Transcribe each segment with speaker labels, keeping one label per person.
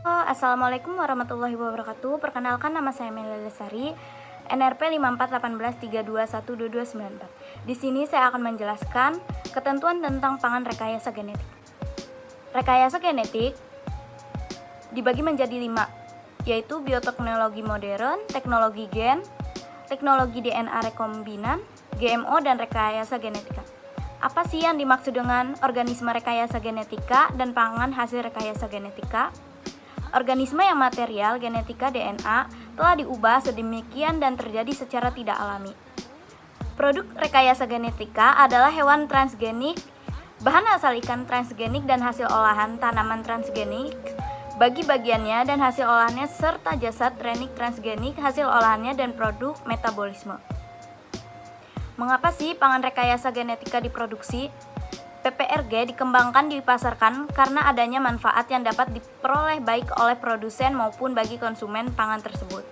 Speaker 1: Assalamualaikum warahmatullahi wabarakatuh. Perkenalkan, nama saya Melia Lesari, NRP 5418321294. Di sini saya akan menjelaskan ketentuan tentang pangan rekayasa genetik. Rekayasa genetik dibagi menjadi 5, yaitu bioteknologi modern, teknologi gen, teknologi DNA rekombinan, GMO, dan rekayasa genetika. Apa sih yang dimaksud dengan organisme rekayasa genetika dan pangan hasil rekayasa genetika? Organisme yang material genetika DNA telah diubah sedemikian dan terjadi secara tidak alami. Produk rekayasa genetika adalah hewan transgenik, bahan asal ikan transgenik dan hasil olahan tanaman transgenik, bagi bagiannya dan hasil olahannya, serta jasad renik transgenik, hasil olahannya dan produk metabolisme. Mengapa sih pangan rekayasa genetika diproduksi? PPRG dikembangkan dipasarkan karena adanya manfaat yang dapat diperoleh baik oleh produsen maupun bagi konsumen pangan tersebut.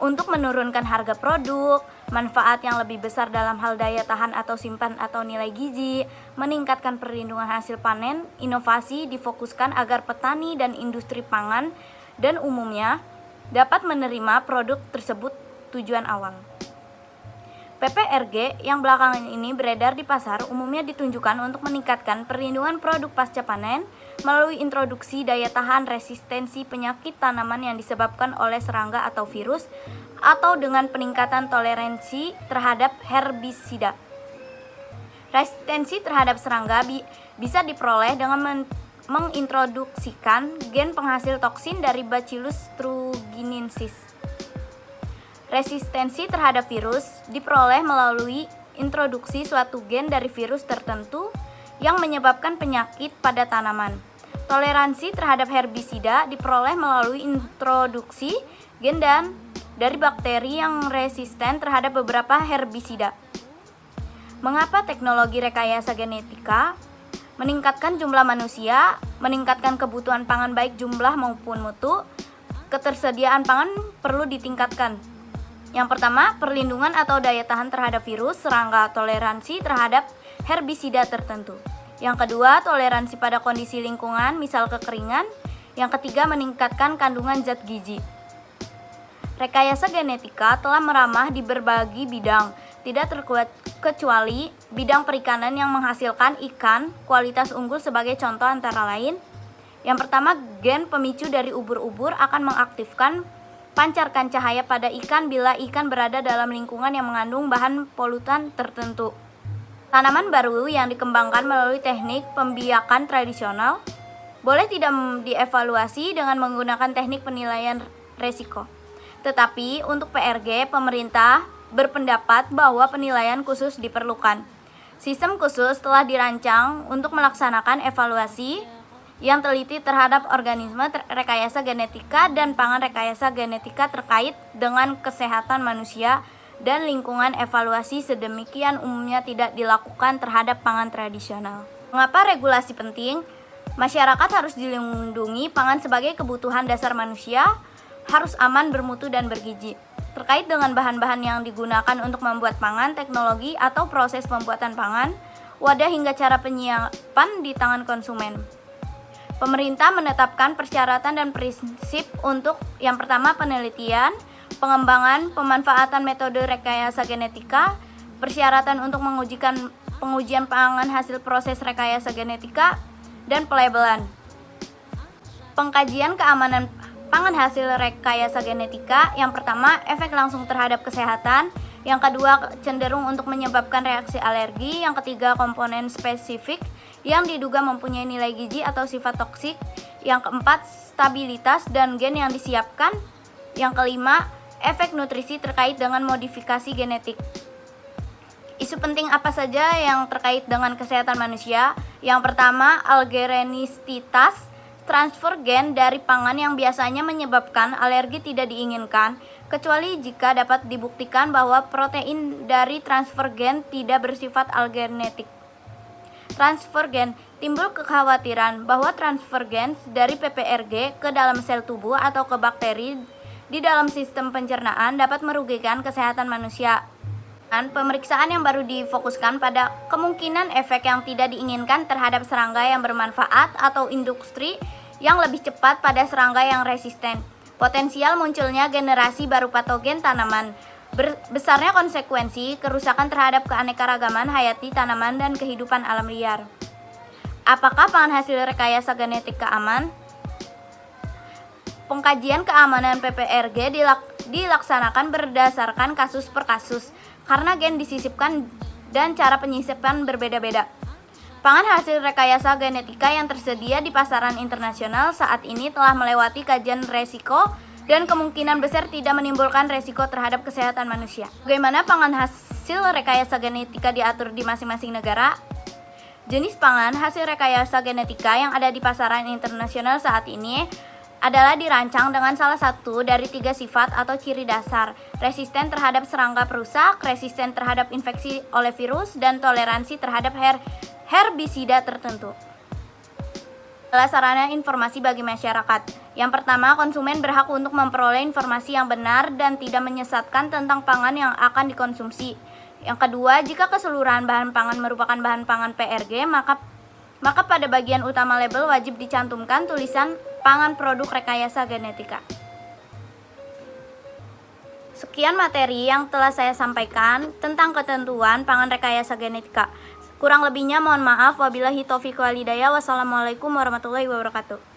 Speaker 1: Untuk menurunkan harga produk, manfaat yang lebih besar dalam hal daya tahan atau simpan atau nilai gizi, meningkatkan perlindungan hasil panen, inovasi difokuskan agar petani dan industri pangan dan umumnya dapat menerima produk tersebut tujuan awal. PPRG yang belakangan ini beredar di pasar umumnya ditunjukkan untuk meningkatkan perlindungan produk pasca panen melalui introduksi daya tahan resistensi penyakit tanaman yang disebabkan oleh serangga atau virus, atau dengan peningkatan toleransi terhadap herbisida. Resistensi terhadap serangga bisa diperoleh dengan mengintroduksikan gen penghasil toksin dari Bacillus thuringiensis. Resistensi terhadap virus diperoleh melalui introduksi suatu gen dari virus tertentu yang menyebabkan penyakit pada tanaman. Toleransi terhadap herbisida diperoleh melalui introduksi gen dari bakteri yang resisten terhadap beberapa herbisida. Mengapa teknologi rekayasa genetika? Meningkatkan jumlah manusia, meningkatkan kebutuhan pangan baik jumlah maupun mutu. Ketersediaan pangan perlu ditingkatkan. Yang pertama, perlindungan atau daya tahan terhadap virus, serangga, toleransi terhadap herbisida tertentu. Yang kedua, toleransi pada kondisi lingkungan, misal kekeringan. Yang ketiga, meningkatkan kandungan zat gizi. Rekayasa genetika telah meramah di berbagai bidang, tidak terkecuali bidang perikanan yang menghasilkan ikan kualitas unggul sebagai contoh antara lain. Yang pertama, gen pemicu dari ubur-ubur akan mengaktifkan pancarkan cahaya pada ikan bila ikan berada dalam lingkungan yang mengandung bahan polutan tertentu. Tanaman baru yang dikembangkan melalui teknik pembiakan tradisional boleh tidak dievaluasi dengan menggunakan teknik penilaian resiko. Tetapi untuk PRG, pemerintah berpendapat bahwa penilaian khusus diperlukan. Sistem khusus telah dirancang untuk melaksanakan evaluasi yang teliti terhadap organisme rekayasa genetika dan pangan rekayasa genetika terkait dengan kesehatan manusia dan lingkungan. Evaluasi sedemikian umumnya tidak dilakukan terhadap pangan tradisional. Mengapa regulasi penting? Masyarakat harus dilindungi, pangan sebagai kebutuhan dasar manusia harus aman, bermutu, dan bergizi. Terkait dengan bahan-bahan yang digunakan untuk membuat pangan, teknologi atau proses pembuatan pangan, wadah hingga cara penyiapan di tangan konsumen. Pemerintah menetapkan persyaratan dan prinsip untuk yang pertama, penelitian, pengembangan, pemanfaatan metode rekayasa genetika, persyaratan untuk pengujian pangan hasil proses rekayasa genetika, dan pelabelan. Pengkajian keamanan pangan hasil rekayasa genetika, yang pertama, efek langsung terhadap kesehatan, yang kedua, cenderung untuk menyebabkan reaksi alergi, yang ketiga, komponen spesifik yang diduga mempunyai nilai gizi atau sifat toksik, yang keempat, stabilitas dan gen yang disiapkan, yang kelima, efek nutrisi terkait dengan modifikasi genetik. Isu penting apa saja yang terkait dengan kesehatan manusia? Yang pertama, algerenicitas, transfer gen dari pangan yang biasanya menyebabkan alergi tidak diinginkan, kecuali jika dapat dibuktikan bahwa protein dari transfer gen tidak bersifat algenetik. Transfer gen, timbul kekhawatiran bahwa transfer gen dari PPRG ke dalam sel tubuh atau ke bakteri di dalam sistem pencernaan dapat merugikan kesehatan manusia. Pemeriksaan yang baru difokuskan pada kemungkinan efek yang tidak diinginkan terhadap serangga yang bermanfaat atau industri yang lebih cepat pada serangga yang resisten. Potensial munculnya generasi baru patogen tanaman. Besarnya konsekuensi kerusakan terhadap keanekaragaman hayati tanaman dan kehidupan alam liar. Apakah pangan hasil rekayasa genetika aman? Pengkajian keamanan PPRG dilaksanakan berdasarkan kasus per kasus karena gen disisipkan dan cara penyisipan berbeda-beda. Pangan hasil rekayasa genetika yang tersedia di pasaran internasional saat ini telah melewati kajian resiko dan kemungkinan besar tidak menimbulkan resiko terhadap kesehatan manusia. Bagaimana pangan hasil rekayasa genetika diatur di masing-masing negara? Jenis pangan hasil rekayasa genetika yang ada di pasaran internasional saat ini adalah dirancang dengan salah satu dari 3 sifat atau ciri dasar: resisten terhadap serangga perusak, resisten terhadap infeksi oleh virus, dan toleransi terhadap herbisida tertentu. Adalah sarana informasi bagi masyarakat. Yang pertama, konsumen berhak untuk memperoleh informasi yang benar dan tidak menyesatkan tentang pangan yang akan dikonsumsi. Yang kedua, jika keseluruhan bahan pangan merupakan bahan pangan PRG, maka pada bagian utama label wajib dicantumkan tulisan pangan produk rekayasa genetika. Sekian materi yang telah saya sampaikan tentang ketentuan pangan rekayasa genetika. Kurang lebihnya mohon maaf. Wabillahi taufiq wal hidayah. Wassalamualaikum warahmatullahi wabarakatuh.